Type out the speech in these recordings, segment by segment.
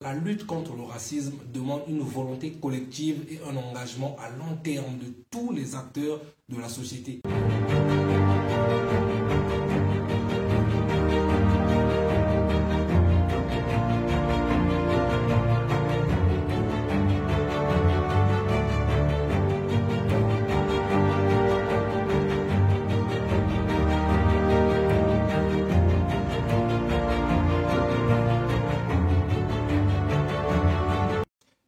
La lutte contre le racisme demande une volonté collective et un engagement à long terme de tous les acteurs de la société.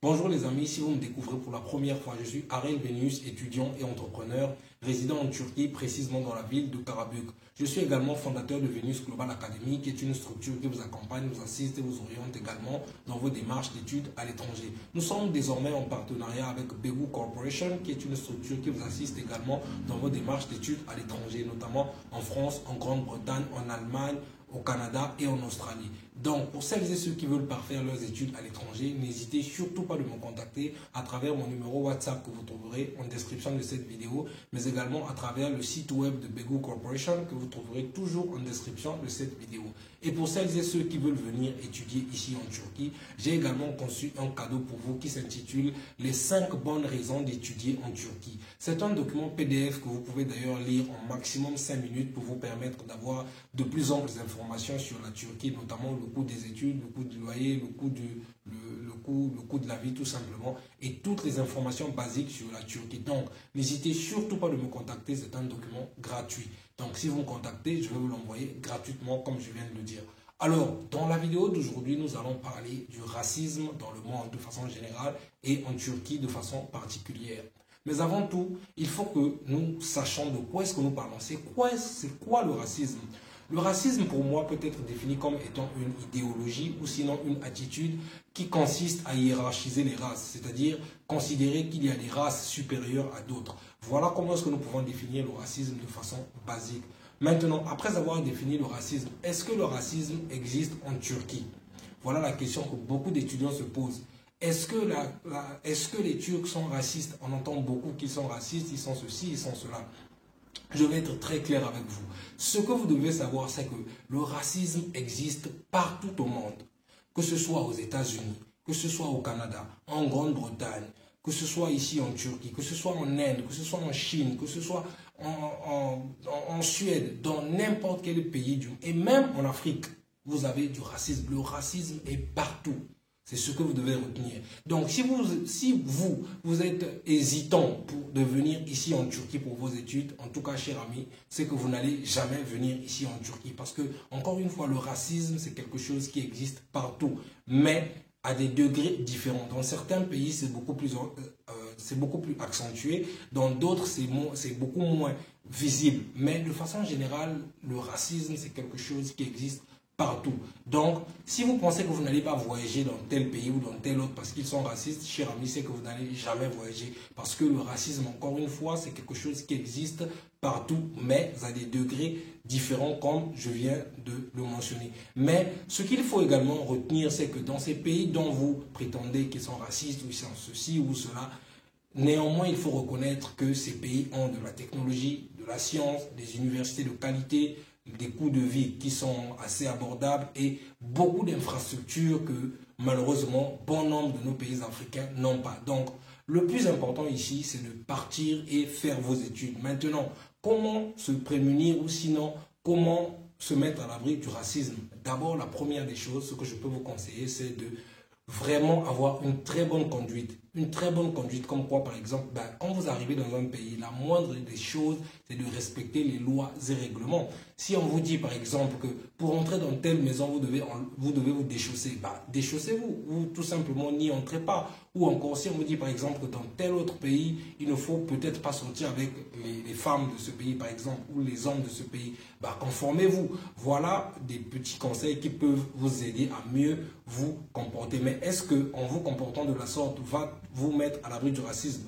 Bonjour les amis, si vous me découvrez pour la première fois, je suis Arel Benius, étudiant et entrepreneur, résident en Turquie, précisément dans la ville de Karabük. Je suis également fondateur de Venus Global Academy, qui est une structure qui vous accompagne, vous assiste et vous oriente également dans vos démarches d'études à l'étranger. Nous sommes désormais en partenariat avec Begu Corporation, qui est une structure qui vous assiste également dans vos démarches d'études à l'étranger, notamment en France, en Grande-Bretagne, en Allemagne, au Canada et en Australie. Donc, pour celles et ceux qui veulent parfaire leurs études à l'étranger, n'hésitez surtout pas de me contacter à travers mon numéro WhatsApp que vous trouverez en description de cette vidéo, mais également à travers le site web de Begu Corporation que vous trouverez toujours en description de cette vidéo. Et pour celles et ceux qui veulent venir étudier ici en Turquie, j'ai également conçu un cadeau pour vous qui s'intitule « Les 5 bonnes raisons d'étudier en Turquie ». C'est un document PDF que vous pouvez d'ailleurs lire en maximum 5 minutes pour vous permettre d'avoir de plus amples informations sur la Turquie, notamment le coût des études, le coût du loyer, le coût de la vie tout simplement, et toutes les informations basiques sur la Turquie. Donc, n'hésitez surtout pas de me contacter, c'est un document gratuit. Donc, si vous me contactez, je vais vous l'envoyer gratuitement, comme je viens de le dire. Alors, dans la vidéo d'aujourd'hui, nous allons parler du racisme dans le monde de façon générale et en Turquie de façon particulière. Mais avant tout, il faut que nous sachions de quoi est-ce que nous parlons. C'est quoi le racisme? Le racisme, pour moi, peut être défini comme étant une idéologie ou sinon une attitude qui consiste à hiérarchiser les races, c'est-à-dire considérer qu'il y a des races supérieures à d'autres. Voilà comment est-ce que nous pouvons définir le racisme de façon basique. Maintenant, après avoir défini le racisme, est-ce que le racisme existe en Turquie? Voilà la question que beaucoup d'étudiants se posent. Est-ce que les Turcs sont racistes? On entend beaucoup qu'ils sont racistes, ils sont ceci, ils sont cela. Je vais être très clair avec vous. Ce que vous devez savoir, c'est que le racisme existe partout au monde. Que ce soit aux États-Unis, que ce soit au Canada, en Grande-Bretagne, que ce soit ici en Turquie, que ce soit en Inde, que ce soit en Chine, que ce soit en Suède, dans n'importe quel pays, et même en Afrique, vous avez du racisme. Le racisme est partout. C'est ce que vous devez retenir. Donc, si vous êtes hésitant pour de venir ici en Turquie pour vos études, en tout cas, cher ami, c'est que vous n'allez jamais venir ici en Turquie. Parce que, encore une fois, le racisme, c'est quelque chose qui existe partout, mais à des degrés différents. Dans certains pays, c'est beaucoup plus accentué. Dans d'autres, c'est beaucoup moins visible. Mais de façon générale, le racisme, c'est quelque chose qui existe partout. Donc, si vous pensez que vous n'allez pas voyager dans tel pays ou dans tel autre parce qu'ils sont racistes, cher ami, c'est que vous n'allez jamais voyager. Parce que le racisme, encore une fois, c'est quelque chose qui existe partout, mais à des degrés différents, comme je viens de le mentionner. Mais ce qu'il faut également retenir, c'est que dans ces pays dont vous prétendez qu'ils sont racistes, ou ils sont ceci ou cela, néanmoins, il faut reconnaître que ces pays ont de la technologie, de la science, des universités de qualité, des coûts de vie qui sont assez abordables et beaucoup d'infrastructures que malheureusement bon nombre de nos pays africains n'ont pas. Donc le plus important ici, c'est de partir et faire vos études. Maintenant, comment se prémunir ou sinon comment se mettre à l'abri du racisme? D'abord, la première des choses, ce que je peux vous conseiller, c'est de vraiment avoir une très bonne conduite. Une très bonne conduite comme quoi, par exemple, quand vous arrivez dans un pays, la moindre des choses, c'est de respecter les lois et règlements. Si on vous dit, par exemple, que pour entrer dans telle maison, vous devez vous déchausser, déchaussez-vous, ou tout simplement n'y entrez pas. Ou encore, si on vous dit, par exemple, que dans tel autre pays, il ne faut peut-être pas sortir avec les femmes de ce pays, par exemple, ou les hommes de ce pays, conformez-vous. Voilà des petits conseils qui peuvent vous aider à mieux vous comporter. Mais est-ce qu'en vous comportant de la sorte, va vous mettre à l'abri du racisme?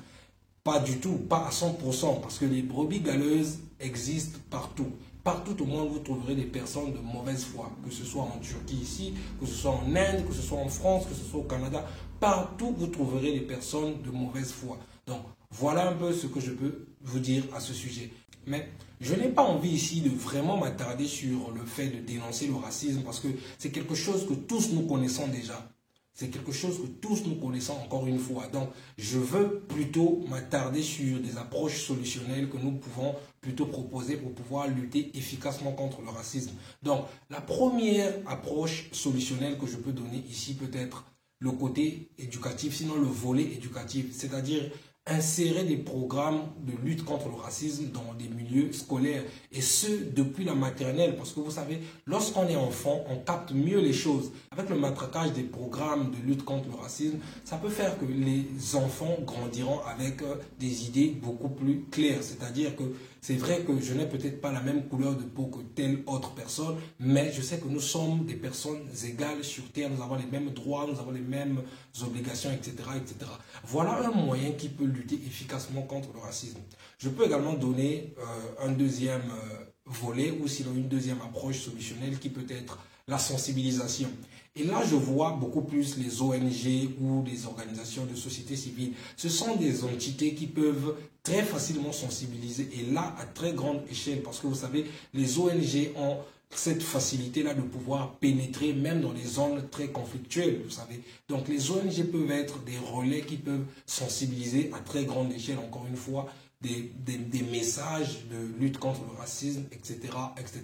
Pas du tout, pas à 100%, parce que les brebis galeuses existent partout. Partout au monde, vous trouverez des personnes de mauvaise foi, que ce soit en Turquie ici, que ce soit en Inde, que ce soit en France, que ce soit au Canada. Partout, vous trouverez des personnes de mauvaise foi. Donc, voilà un peu ce que je peux vous dire à ce sujet. Mais je n'ai pas envie ici de vraiment m'attarder sur le fait de dénoncer le racisme parce que c'est quelque chose que tous nous connaissons déjà. C'est quelque chose que tous nous connaissons encore une fois. Donc, je veux plutôt m'attarder sur des approches solutionnelles que nous pouvons plutôt proposer pour pouvoir lutter efficacement contre le racisme. Donc, la première approche solutionnelle que je peux donner ici peut être le côté éducatif, sinon le volet éducatif, c'est-à-dire insérer des programmes de lutte contre le racisme dans des milieux scolaires, et ce, depuis la maternelle, parce que vous savez, lorsqu'on est enfant, on capte mieux les choses. Avec le matraquage des programmes de lutte contre le racisme, ça peut faire que les enfants grandiront avec des idées beaucoup plus claires, c'est-à-dire que c'est vrai que je n'ai peut-être pas la même couleur de peau que telle autre personne, mais je sais que nous sommes des personnes égales sur Terre, nous avons les mêmes droits, nous avons les mêmes obligations, etc., etc. Voilà un moyen qui peut lutter efficacement contre le racisme. Je peux également donner un deuxième volet ou sinon une deuxième approche solutionnelle qui peut être la sensibilisation. Et là, je vois beaucoup plus les ONG ou les organisations de société civile. Ce sont des entités qui peuvent très facilement sensibiliser, et là, à très grande échelle, parce que vous savez, les ONG ont cette facilité-là de pouvoir pénétrer même dans les zones très conflictuelles, vous savez. Donc, les ONG peuvent être des relais qui peuvent sensibiliser à très grande échelle, encore une fois, des messages de lutte contre le racisme, etc., etc.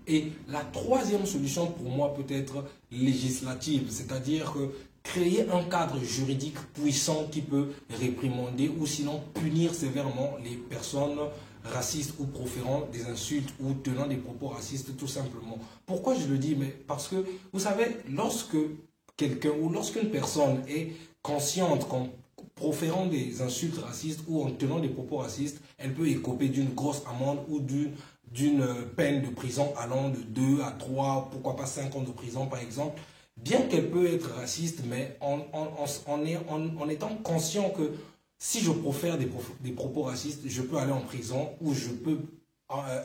Et la troisième solution pour moi peut être législative, c'est-à-dire que créer un cadre juridique puissant qui peut réprimander ou sinon punir sévèrement les personnes racistes ou proférant des insultes ou tenant des propos racistes tout simplement. Pourquoi je le dis? Mais parce que vous savez, lorsque quelqu'un ou lorsqu'une personne est consciente qu'en proférant des insultes racistes ou en tenant des propos racistes, elle peut écoper d'une grosse amende ou d'une peine de prison allant de 2 à 3, pourquoi pas 5 ans de prison par exemple, bien qu'elle peut être raciste, mais en étant conscient que si je profère des propos racistes, je peux aller en prison ou je peux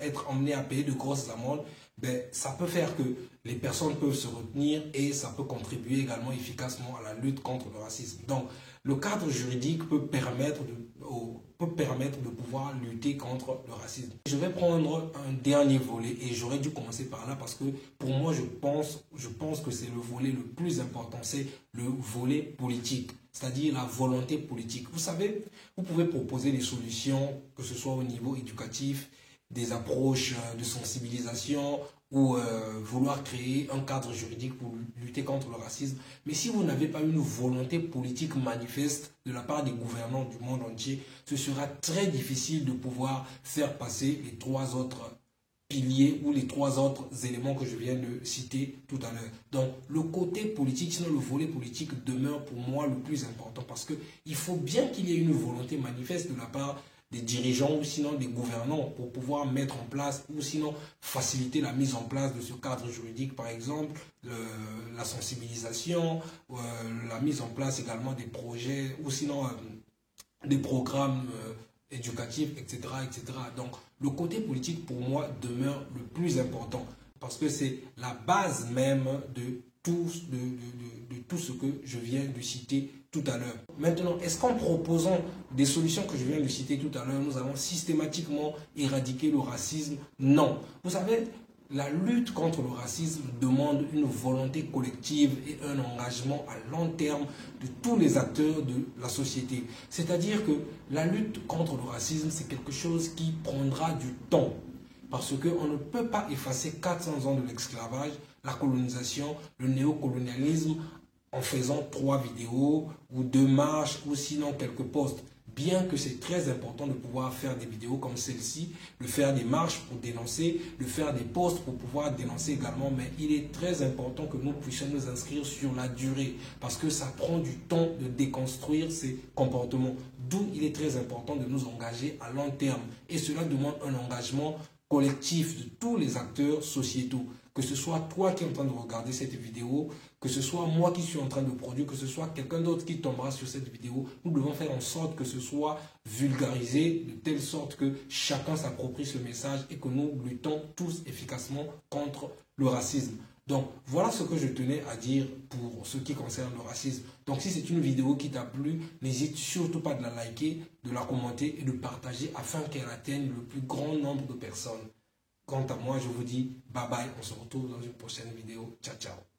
être emmené à payer de grosses amendes, ben, ça peut faire que les personnes peuvent se retenir et ça peut contribuer également efficacement à la lutte contre le racisme. Donc, le cadre juridique peut permettre de pouvoir lutter contre le racisme. Je vais prendre un dernier volet et j'aurais dû commencer par là parce que pour moi, je pense que c'est le volet le plus important, c'est le volet politique, c'est-à-dire la volonté politique. Vous savez, vous pouvez proposer des solutions, que ce soit au niveau éducatif, des approches de sensibilisation ou vouloir créer un cadre juridique pour lutter contre le racisme. Mais si vous n'avez pas une volonté politique manifeste de la part des gouvernants du monde entier, ce sera très difficile de pouvoir faire passer les 3 autres piliers ou les 3 autres éléments que je viens de citer tout à l'heure. Donc le côté politique, sinon le volet politique demeure pour moi le plus important parce qu'il faut bien qu'il y ait une volonté manifeste de la part des dirigeants ou sinon des gouvernants pour pouvoir mettre en place ou sinon faciliter la mise en place de ce cadre juridique, par exemple la sensibilisation, la mise en place également des projets ou sinon des programmes éducatifs, etc., etc. Donc le côté politique pour moi demeure le plus important parce que c'est la base même de tout ce que je viens de citer tout à l'heure. Maintenant, est-ce qu'en proposant des solutions que je viens de citer tout à l'heure, nous allons systématiquement éradiquer le racisme? Non. Vous savez, la lutte contre le racisme demande une volonté collective et un engagement à long terme de tous les acteurs de la société. C'est-à-dire que la lutte contre le racisme, c'est quelque chose qui prendra du temps. Parce qu'on ne peut pas effacer 400 ans de l'esclavage, la colonisation, le néocolonialisme en faisant 3 vidéos ou 2 marches ou sinon quelques posts. Bien que c'est très important de pouvoir faire des vidéos comme celle-ci, de faire des marches pour dénoncer, de faire des posts pour pouvoir dénoncer également, mais il est très important que nous puissions nous inscrire sur la durée parce que ça prend du temps de déconstruire ces comportements. D'où il est très important de nous engager à long terme et cela demande un engagement collectif de tous les acteurs sociétaux. Que ce soit toi qui es en train de regarder cette vidéo, que ce soit moi qui suis en train de produire, que ce soit quelqu'un d'autre qui tombera sur cette vidéo, nous devons faire en sorte que ce soit vulgarisé de telle sorte que chacun s'approprie ce message et que nous luttons tous efficacement contre le racisme. Donc, voilà ce que je tenais à dire pour ce qui concerne le racisme. Donc, si c'est une vidéo qui t'a plu, n'hésite surtout pas de la liker, de la commenter et de partager afin qu'elle atteigne le plus grand nombre de personnes. Quant à moi, je vous dis bye bye, on se retrouve dans une prochaine vidéo. Ciao, ciao.